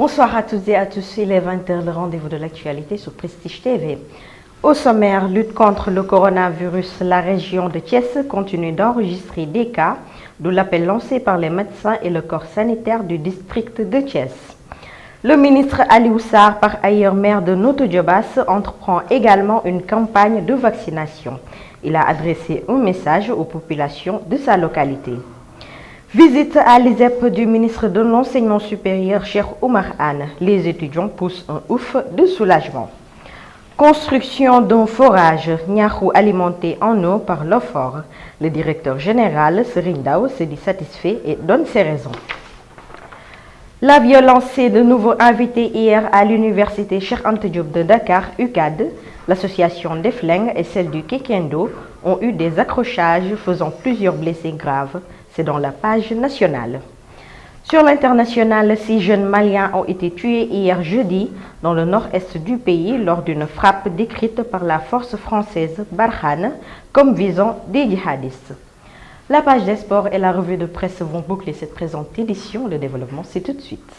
Bonsoir à toutes et à tous, il est 20h, le rendez-vous de l'actualité sur Prestige TV. Au sommaire, lutte contre le coronavirus, la région de Thiès continue d'enregistrer des cas, d'où l'appel lancé par les médecins et le corps sanitaire du district de Thiès. Le ministre Aliou Sarr, par ailleurs maire de Notto Diobass, entreprend également une campagne de vaccination. Il a adressé un message aux populations de sa localité. Visite à l'ISEP du ministre de l'Enseignement supérieur, Cheikh Oumar Anne. Les étudiants poussent un ouf de soulagement. Construction d'un forage Niakhou alimenté en eau par l'OFOR. Le directeur général, Serigne Ndao, se dit satisfait et donne ses raisons. La violence s'est de nouveau invitée hier à l'université Cheikh Anta Diop de Dakar, UCAD. L'association des Flingues et celle du Kekendo ont eu des accrochages faisant plusieurs blessés graves. C'est dans la page nationale. Sur l'international, 6 jeunes Maliens ont été tués hier jeudi dans le nord-est du pays lors d'une frappe décrite par la force française Barkhane comme visant des djihadistes. La page des sports et la revue de presse vont boucler cette présente édition. Le développement, c'est tout de suite.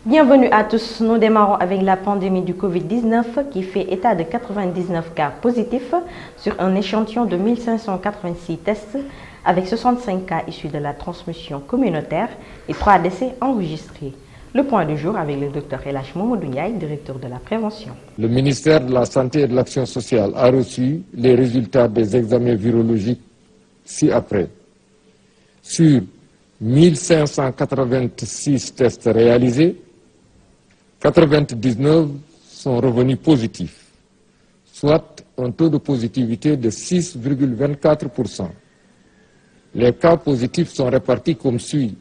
Bienvenue à tous, nous démarrons avec la pandémie du Covid-19 qui fait état de 99 cas positifs sur un échantillon de 1586 tests avec 65 cas issus de la transmission communautaire et 3 décès enregistrés. Le point du jour avec le Dr Elhadji Mamadou Ndiaye, directeur de la prévention. Le ministère de la Santé et de l'Action sociale a reçu les résultats des examens virologiques ci-après. Sur 1586 tests réalisés, 99 sont revenus positifs, soit un taux de positivité de 6,24%. Les cas positifs sont répartis comme suit.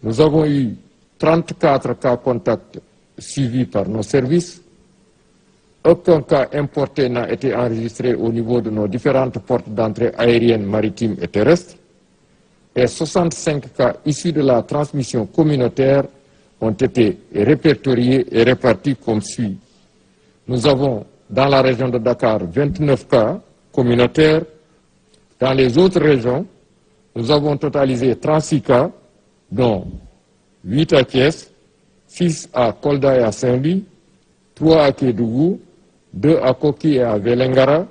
Nous avons eu 34 cas contacts suivis par nos services. Aucun cas importé n'a été enregistré au niveau de nos différentes portes d'entrée aériennes, maritimes et terrestres. Et 65 cas issus de la transmission communautaire ont été répertoriés et répartis comme suit. Nous avons dans la région de Dakar 29 cas communautaires. Dans les autres régions, nous avons totalisé 36 cas, dont 8 à Thiès, 6 à Kolda et à Saint-Louis, 3 à Kédougou, 2 à Koki et à Vélingara,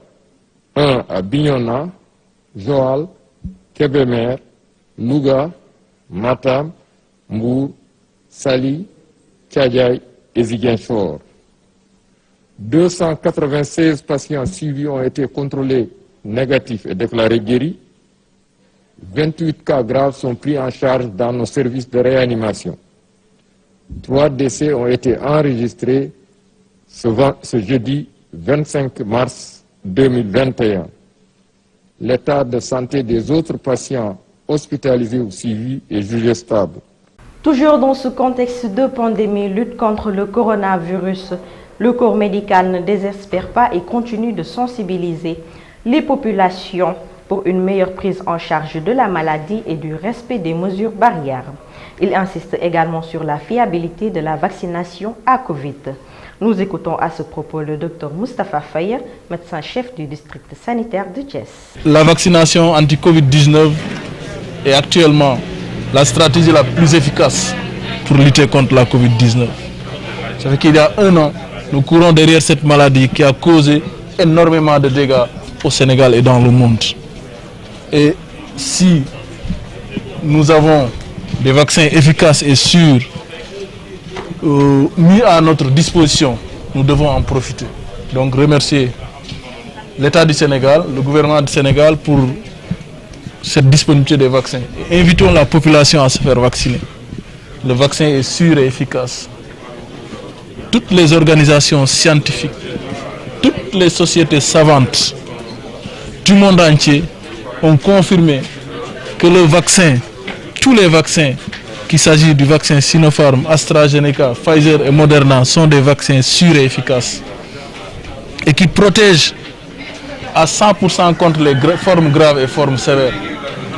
1 à Bignona, Joal, Kébémer, Louga, Matam, Mbour, Sali, Tchadjaï et Ziguinchor. 296 patients suivis ont été contrôlés négatifs et déclarés guéris. 28 cas graves sont pris en charge dans nos services de réanimation. 3 décès ont été enregistrés ce jeudi 25 mars 2021. L'état de santé des autres patients hospitalisés ou suivis est jugé stable. Toujours dans ce contexte de pandémie, lutte contre le coronavirus, le corps médical ne désespère pas et continue de sensibiliser les populations pour une meilleure prise en charge de la maladie et du respect des mesures barrières. Il insiste également sur la fiabilité de la vaccination à Covid. Nous écoutons à ce propos le Dr Moustapha Faye, médecin-chef du district sanitaire de Thiès. La vaccination anti-Covid-19 est actuellement la stratégie la plus efficace pour lutter contre la Covid-19. Ça fait qu'il y a 1 an, nous courons derrière cette maladie qui a causé énormément de dégâts au Sénégal et dans le monde. Et si nous avons des vaccins efficaces et sûrs mis à notre disposition, nous devons en profiter. Donc remercier l'État du Sénégal, le gouvernement du Sénégal pour cette disponibilité des vaccins. Et invitons la population à se faire vacciner. Le vaccin est sûr et efficace. Toutes les organisations scientifiques, toutes les sociétés savantes du monde entier ont confirmé que le vaccin, tous les vaccins, qu'il s'agit du vaccin Sinopharm, AstraZeneca, Pfizer et Moderna, sont des vaccins sûrs et efficaces et qui protègent à 100% contre les formes graves et formes sévères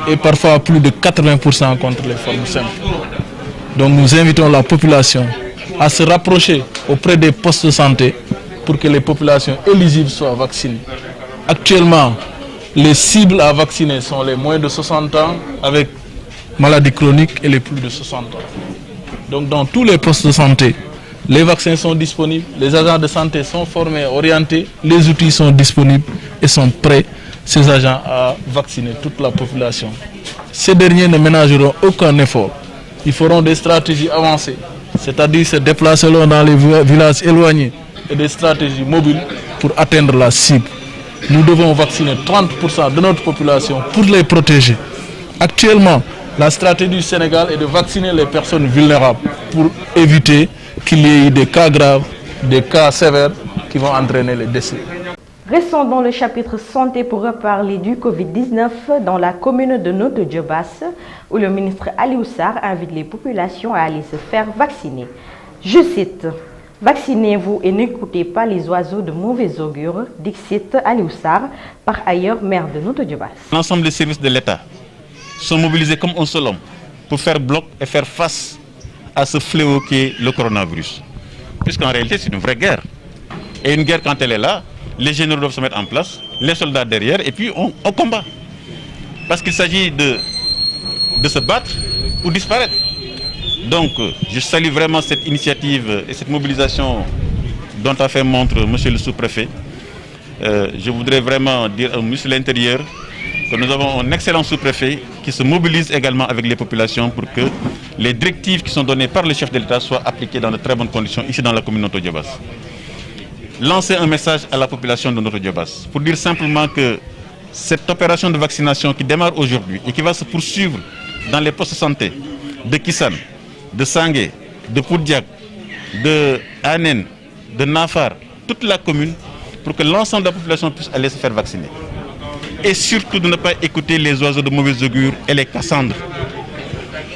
et parfois plus de 80% contre les formes simples. Donc nous invitons la population à se rapprocher auprès des postes de santé pour que les populations éligibles soient vaccinées. Actuellement, les cibles à vacciner sont les moins de 60 ans avec maladies chroniques et les plus de 60 ans. Donc dans tous les postes de santé, les vaccins sont disponibles, les agents de santé sont formés, orientés, les outils sont disponibles et sont prêts, ces agents, à vacciner toute la population. Ces derniers ne ménageront aucun effort. Ils feront des stratégies avancées, c'est-à-dire se déplacer dans les villages éloignés et des stratégies mobiles pour atteindre la cible. Nous devons vacciner 30% de notre population pour les protéger. Actuellement, la stratégie du Sénégal est de vacciner les personnes vulnérables pour éviter qu'il y ait des cas graves, des cas sévères qui vont entraîner les décès. Restons dans le chapitre santé pour reparler du Covid-19 dans la commune de Notto Diobass, où le ministre Aliou Sarr invite les populations à aller se faire vacciner. Je cite: « Vaccinez-vous et n'écoutez pas les oiseaux de mauvais augure », dixit Aliou Sarr, par ailleurs maire de Notto Diobass. L'ensemble des services de l'État sont mobilisés comme un seul homme pour faire bloc et faire face à ce fléau qui est le coronavirus. Puisqu'en réalité, c'est une vraie guerre. Et une guerre, quand elle est là, les généraux doivent se mettre en place, les soldats derrière, et puis on combat. Parce qu'il s'agit de se battre ou disparaître. Donc, je salue vraiment cette initiative et cette mobilisation dont a fait montre M. le sous-préfet. Je voudrais vraiment dire au ministre de l'Intérieur que nous avons un excellent sous-préfet qui se mobilise également avec les populations pour que les directives qui sont données par le chef de l'État soient appliquées dans de très bonnes conditions ici dans la commune de Notto Diobass. Lancer un message à la population de Notto Diobass pour dire simplement que cette opération de vaccination qui démarre aujourd'hui et qui va se poursuivre dans les postes de santé de Kissane, de Sangué, de Poudjak, de Anen, de Nafar, toute la commune, pour que l'ensemble de la population puisse aller se faire vacciner. Et surtout de ne pas écouter les oiseaux de mauvais augure et les cassandres.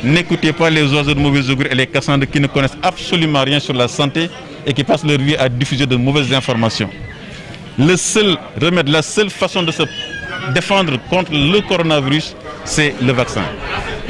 N'écoutez pas les oiseaux de mauvais augure et les cassandres qui ne connaissent absolument rien sur la santé et qui passent leur vie à diffuser de mauvaises informations. Le seul remède, la seule façon de se défendre contre le coronavirus, c'est le vaccin.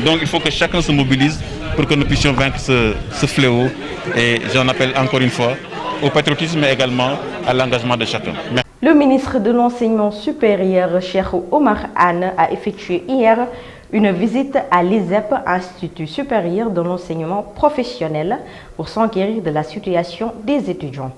Donc il faut que chacun se mobilise pour que nous puissions vaincre ce fléau. Et j'en appelle encore une fois au patriotisme mais également à l'engagement de chacun. Merci. Le ministre de l'Enseignement supérieur, Cheikh Oumar Anne, a effectué hier une visite à l'ISEP, Institut supérieur de l'enseignement professionnel, pour s'enquérir de la situation des étudiants.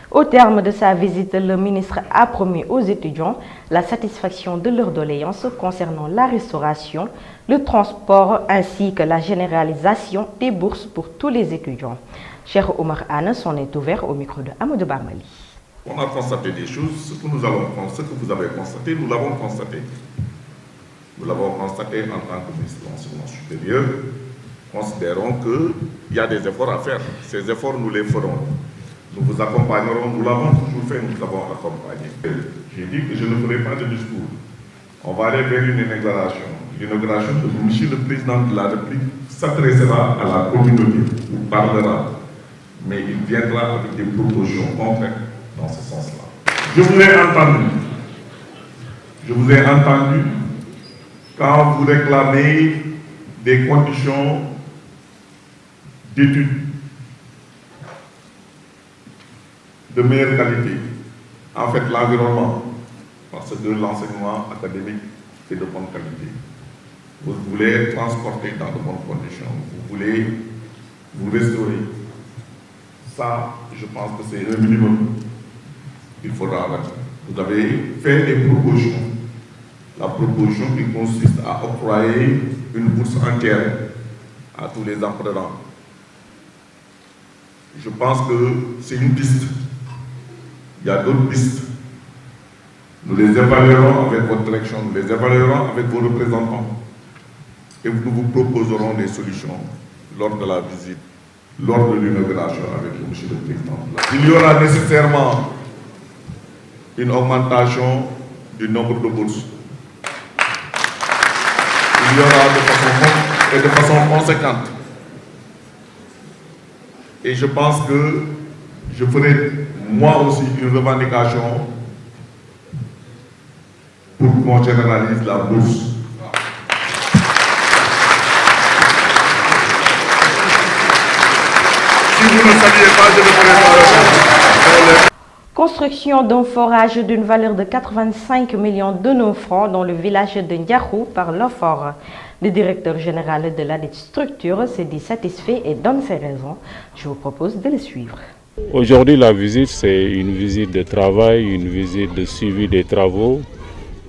Au terme de sa visite, le ministre a promis aux étudiants la satisfaction de leurs doléances concernant la restauration, le transport ainsi que la généralisation des bourses pour tous les étudiants. Cheikh Oumar Anne s'en est ouvert au micro de Amadou Barmali. On a constaté des choses, ce que vous avez constaté, nous l'avons constaté. Nous l'avons constaté en tant que ministre de l'Enseignement supérieur. Considérons qu'il y a des efforts à faire. Ces efforts, nous les ferons. Nous vous accompagnerons, nous l'avons toujours fait, nous vous avons accompagné. J'ai dit que je ne ferai pas de discours. On va aller vers une inauguration. L'inauguration de M. le Président de la République s'adressera à la communauté, ou parlera, mais il viendra avec des propositions concrètes dans ce sens-là. Je vous ai entendu quand vous réclamez des conditions d'études de meilleure qualité. En fait, l'environnement, parce que l'enseignement académique est de bonne qualité. Vous voulez être transporté dans de bonnes conditions. Vous voulez vous restaurer. Ça, je pense que c'est un minimum qu'il faudra avoir. Vous avez fait des propositions. La proposition qui consiste à octroyer une bourse entière à tous les apprenants. Je pense que c'est une piste. Il y a d'autres pistes. Nous les évaluerons avec votre direction, nous les évaluerons avec vos représentants. Et nous vous proposerons des solutions lors de la visite, lors de l'inauguration avec M. le Président. Il y aura nécessairement une augmentation du nombre de bourses. Il y aura de façon conséquente. Et je pense que je ferai moi aussi une revendication pour qu'on généralise la bourse. Si vous ne saviez pas, je le ferai. Construction d'un forage d'une valeur de 85 millions de nos francs dans le village de Ndiakhou par l'OFOR. Le directeur général de la structure s'est dit satisfait et donne ses raisons. Je vous propose de le suivre. Aujourd'hui, la visite, c'est une visite de travail, une visite de suivi des travaux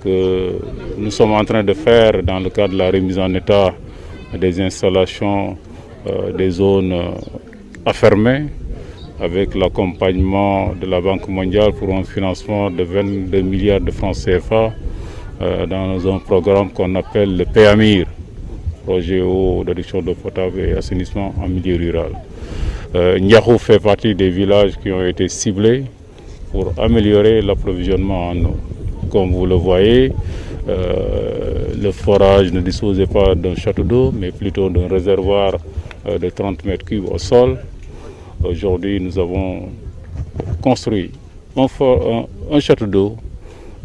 que nous sommes en train de faire dans le cadre de la remise en état des installations des zones à fermer, avec l'accompagnement de la Banque mondiale pour un financement de 22 milliards de francs CFA dans un programme qu'on appelle le PAMIR, projet eau, d'adduction d'eau potable et assainissement en milieu rural. Ndiakhou fait partie des villages qui ont été ciblés pour améliorer l'approvisionnement en eau. Comme vous le voyez, le forage ne disposait pas d'un château d'eau, mais plutôt d'un réservoir de 30 mètres cubes au sol. Aujourd'hui, nous avons construit un château d'eau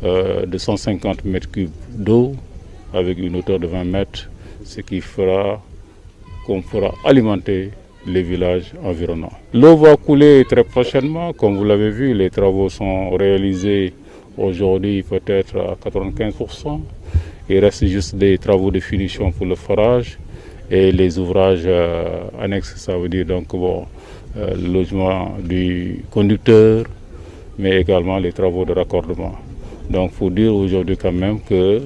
de 150 mètres cubes d'eau avec une hauteur de 20 mètres, ce qui fera qu'on pourra alimenter les villages environnants. L'eau va couler très prochainement. Comme vous l'avez vu, les travaux sont réalisés aujourd'hui peut-être à 95%. Il reste juste des travaux de finition pour le forage et les ouvrages annexes, ça veut dire donc le logement du conducteur, mais également les travaux de raccordement. Donc il faut dire aujourd'hui quand même que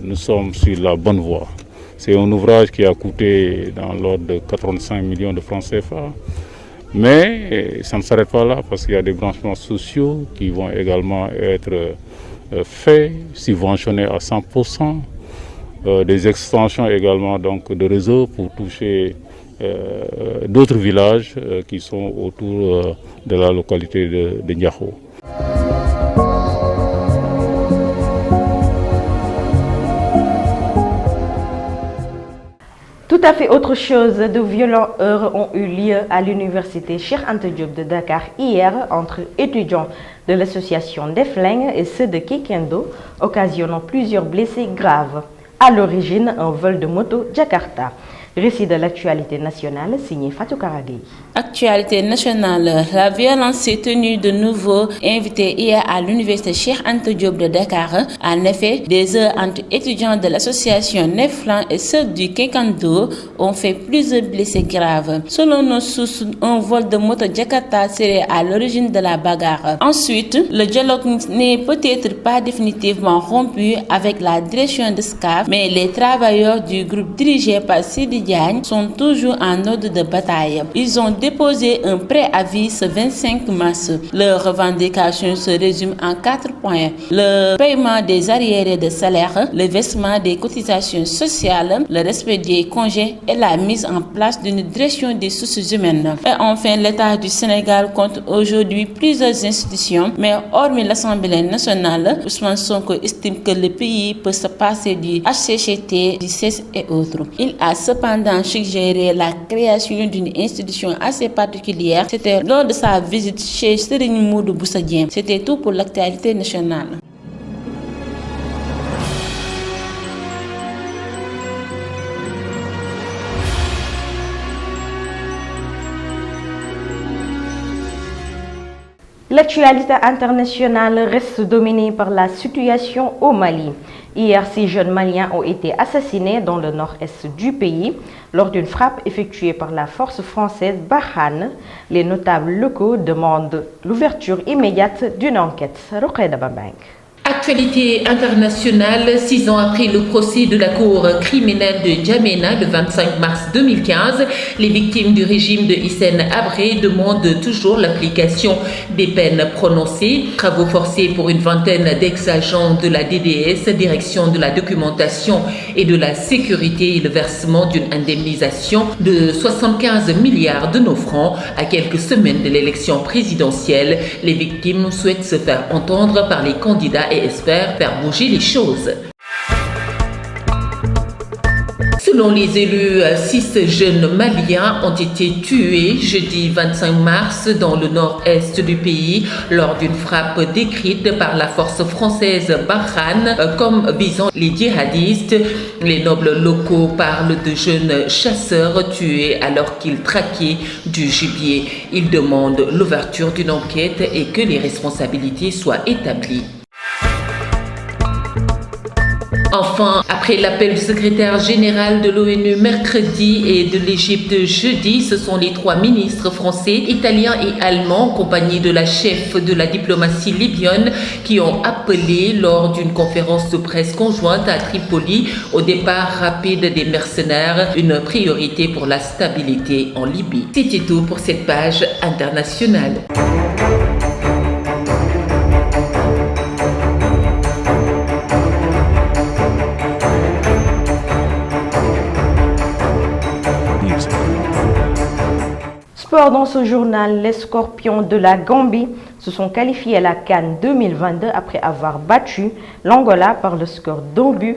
nous sommes sur la bonne voie. C'est un ouvrage qui a coûté dans l'ordre de 85 millions de francs CFA, mais ça ne s'arrête pas là parce qu'il y a des branchements sociaux qui vont également être faits, subventionnés à 100%, des extensions également donc, de réseaux pour toucher d'autres villages qui sont autour de la localité de Ndiakhou. Tout à fait autre chose, de violents heurts ont eu lieu à l'université Cheikh Anta Diop de Dakar hier entre étudiants de l'association des Flingues et ceux de Kekendo, occasionnant plusieurs blessés graves. À l'origine, un vol de moto Jakarta. Récit de l'actualité nationale signé Fatou Karagui. Actualité nationale, la violence s'est tenue de nouveau invitée hier à l'université Cheikh Anta Diop de Dakar. En effet, des heurts entre étudiants de l'association Neflan et ceux du Kekando ont fait plusieurs blessés graves. Selon nos sources, un vol de moto Jakarta serait à l'origine de la bagarre. Ensuite, le dialogue n'est peut-être pas définitivement rompu avec la direction de SCAF, mais les travailleurs du groupe dirigé par Sidi Diagne sont toujours en ordre de bataille. Ils ont déposé un préavis ce 25 mars. Leurs revendications se résument en 4 points. Le paiement des arriérés de salaire, le versement des cotisations sociales, le respect des congés et la mise en place d'une direction des ressources humaines. Et enfin, l'État du Sénégal compte aujourd'hui plusieurs institutions, mais hormis l'Assemblée nationale, Ousmane Sonko estime que le pays peut se passer du HCCT, du CES et autres. Il a cependant suggéré la création d'une institution assez particulière. C'était lors de sa visite chez Serigne Modou Boussa Dieng. C'était tout pour l'actualité nationale. L'actualité internationale reste dominée par la situation au Mali. Hier, 6 jeunes Maliens ont été assassinés dans le nord-est du pays lors d'une frappe effectuée par la force française Barkhane. Les notables locaux demandent l'ouverture immédiate d'une enquête. Rokhaya Bambang. Actualité internationale, 6 ans après le procès de la cour criminelle de N'Djamena le 25 mars 2015, les victimes du régime de Hissène Habré demandent toujours l'application des peines prononcées. Travaux forcés pour une vingtaine d'ex-agents de la DDS, direction de la documentation et de la sécurité, et le versement d'une indemnisation de 75 milliards de nos francs. À quelques semaines de l'élection présidentielle, les victimes souhaitent se faire entendre par les candidats et espèrent faire bouger les choses. Selon les élus, 6 jeunes Maliens ont été tués jeudi 25 mars dans le nord-est du pays lors d'une frappe décrite par la force française Barkhane comme visant les djihadistes. Les nobles locaux parlent de jeunes chasseurs tués alors qu'ils traquaient du gibier. Ils demandent l'ouverture d'une enquête et que les responsabilités soient établies. Enfin, après l'appel du secrétaire général de l'ONU mercredi et de l'Égypte jeudi, ce sont les 3 ministres français, italiens et allemands, en compagnie de la chef de la diplomatie libyenne, qui ont appelé lors d'une conférence de presse conjointe à Tripoli au départ rapide des mercenaires, une priorité pour la stabilité en Libye. C'était tout pour cette page internationale. Sport dans ce journal, les Scorpions de la Gambie se sont qualifiés à la CAN 2022 après avoir battu l'Angola par le score d'1-0.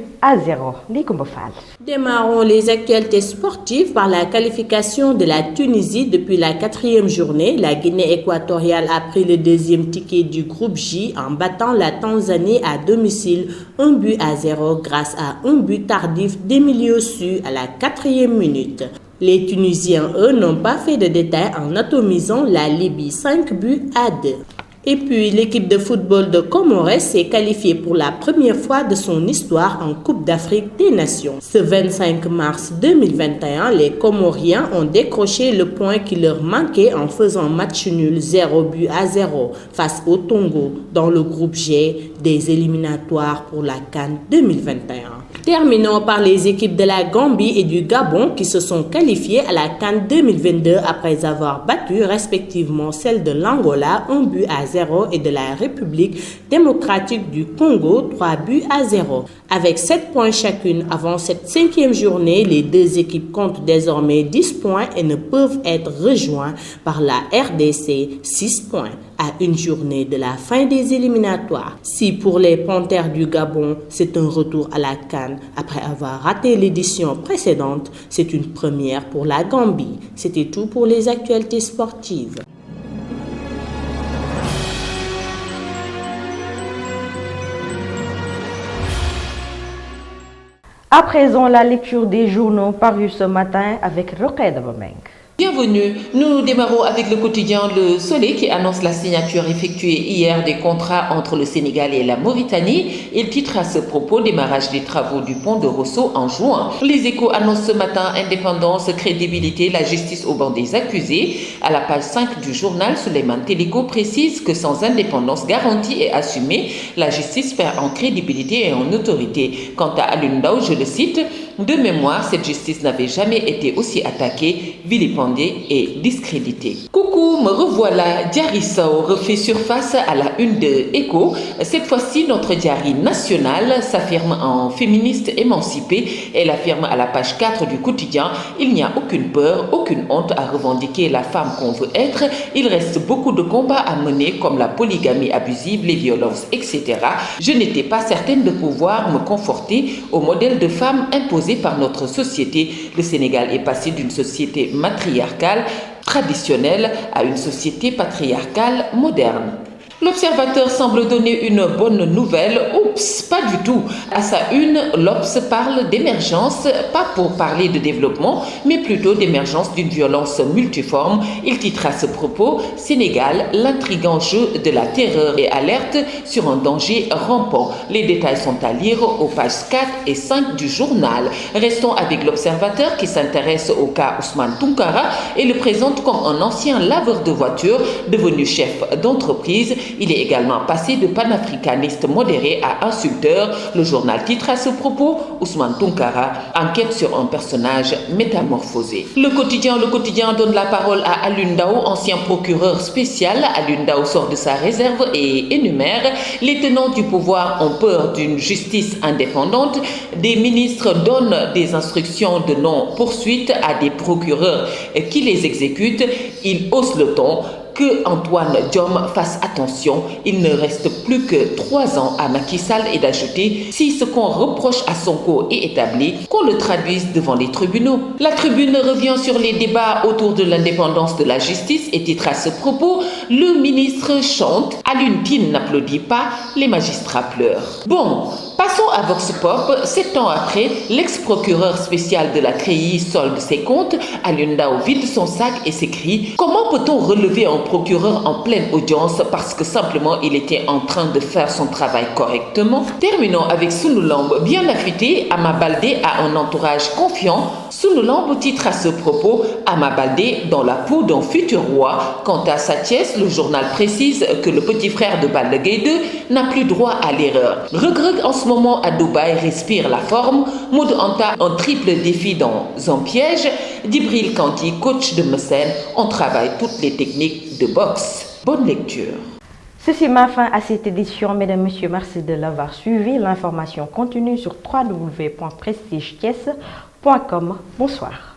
Démarrons les actualités sportives par la qualification de la Tunisie depuis la 4e journée. La Guinée équatoriale a pris le 2e ticket du groupe J en battant la Tanzanie à domicile 1-0 grâce à un but tardif d'Emilio Su à la 4e minute. Les Tunisiens, eux, n'ont pas fait de détails en atomisant la Libye 5-2. Et puis, l'équipe de football de Comores s'est qualifiée pour la première fois de son histoire en Coupe d'Afrique des Nations. Ce 25 mars 2021, les Comoriens ont décroché le point qui leur manquait en faisant match nul 0-0 face au Togo dans le groupe G des éliminatoires pour la CAN 2021. Terminons par les équipes de la Gambie et du Gabon qui se sont qualifiées à la CAN 2022 après avoir battu respectivement celle de l'Angola 1-0 et de la République démocratique du Congo 3-0. Avec 7 points chacune avant cette 5e journée, les deux équipes comptent désormais 10 points et ne peuvent être rejoints par la RDC 6 points à une journée de la fin des éliminatoires. Si pour les Panthères du Gabon, c'est un retour à la CAN après avoir raté l'édition précédente, c'est une première pour la Gambie. C'était tout pour les actualités sportives. À présent, la lecture des journaux parus ce matin avec Rokhaya Dabameng. Bienvenue, nous démarrons avec le quotidien Le Soleil qui annonce la signature effectuée hier des contrats entre le Sénégal et la Mauritanie. Il titre à ce propos démarrage des travaux du pont de Rosso en juin. Les Échos annoncent ce matin indépendance, crédibilité, la justice au banc des accusés. À la page 5 du journal, Souleymane Teliko précise que sans indépendance garantie et assumée, la justice perd en crédibilité et en autorité. Quant à Alioune Ndao, je le cite, de mémoire, cette justice n'avait jamais été aussi attaquée, vilipendée et discréditée. Coucou, me revoilà. Diary Sow refait surface à la une de Écho. Cette fois-ci, notre Diary national s'affirme en féministe émancipée. Elle affirme à la page 4 du quotidien, il n'y a aucune peur, aucune honte à revendiquer la femme qu'on veut être. Il reste beaucoup de combats à mener comme la polygamie abusive, les violences, etc. Je n'étais pas certaine de pouvoir me conforter au modèle de femme imposé par notre société. Le Sénégal est passé d'une société matriarcale traditionnelle à une société patriarcale moderne. L'Observateur semble donner une bonne nouvelle. Oups, pas du tout. À sa une, l'Obs parle d'émergence, pas pour parler de développement, mais plutôt d'émergence d'une violence multiforme. Il titre à ce propos « Sénégal, l'intrigant jeu de la terreur et alerte sur un danger rampant ». Les détails sont à lire aux pages 4 et 5 du journal. Restons avec l'Observateur qui s'intéresse au cas Ousmane Tounkara et le présente comme un ancien laveur de voitures devenu chef d'entreprise. Il est également passé de panafricaniste modéré à insulteur. Le journal titre à ce propos « Ousmane Tounkara enquête sur un personnage métamorphosé ». Le quotidien donne la parole à Alioune Ndao, ancien procureur spécial. Alioune Ndao sort de sa réserve et énumère « Les tenants du pouvoir ont peur d'une justice indépendante. Des ministres donnent des instructions de non-poursuite à des procureurs qui les exécutent. Ils haussent le ton. que Antoine Diome fasse attention. Il ne reste plus que 3 ans à Macky Sall et d'ajouter, si ce qu'on reproche à Sonko est établi, qu'on le traduise devant les tribunaux. La Tribune revient sur les débats autour de l'indépendance de la justice et titre à ce propos, le ministre chante, Alioune Tine n'applaudit pas, les magistrats pleurent. Bon, passons à Vox Pop. 7 ans après, l'ex-procureur spécial de la CREI solde ses comptes. Alioune Ndao vide son sac et s'écrie: comment peut-on relever un procureur en pleine audience parce que simplement il était en train de faire son travail correctement? Terminons avec Sunulamb. Bien affûté, Ama Baldé a un entourage confiant. Sunulamb titre à ce propos, Ama Baldé dans la peau d'un futur roi. Quant à Sa Thiès, le journal précise que le petit frère de Balla Gaye 2 n'a plus droit à l'erreur. Reug en ce moment à Dubaï respire la forme. Modou Anta un triple défi dans un piège. Djibril Kanti, coach de Messène, on travaille toutes les techniques de boxe. Bonne lecture. Ceci met fin à cette édition. Mesdames, Messieurs, merci de l'avoir suivi. L'information continue sur www.prestigethies.com. Bonsoir.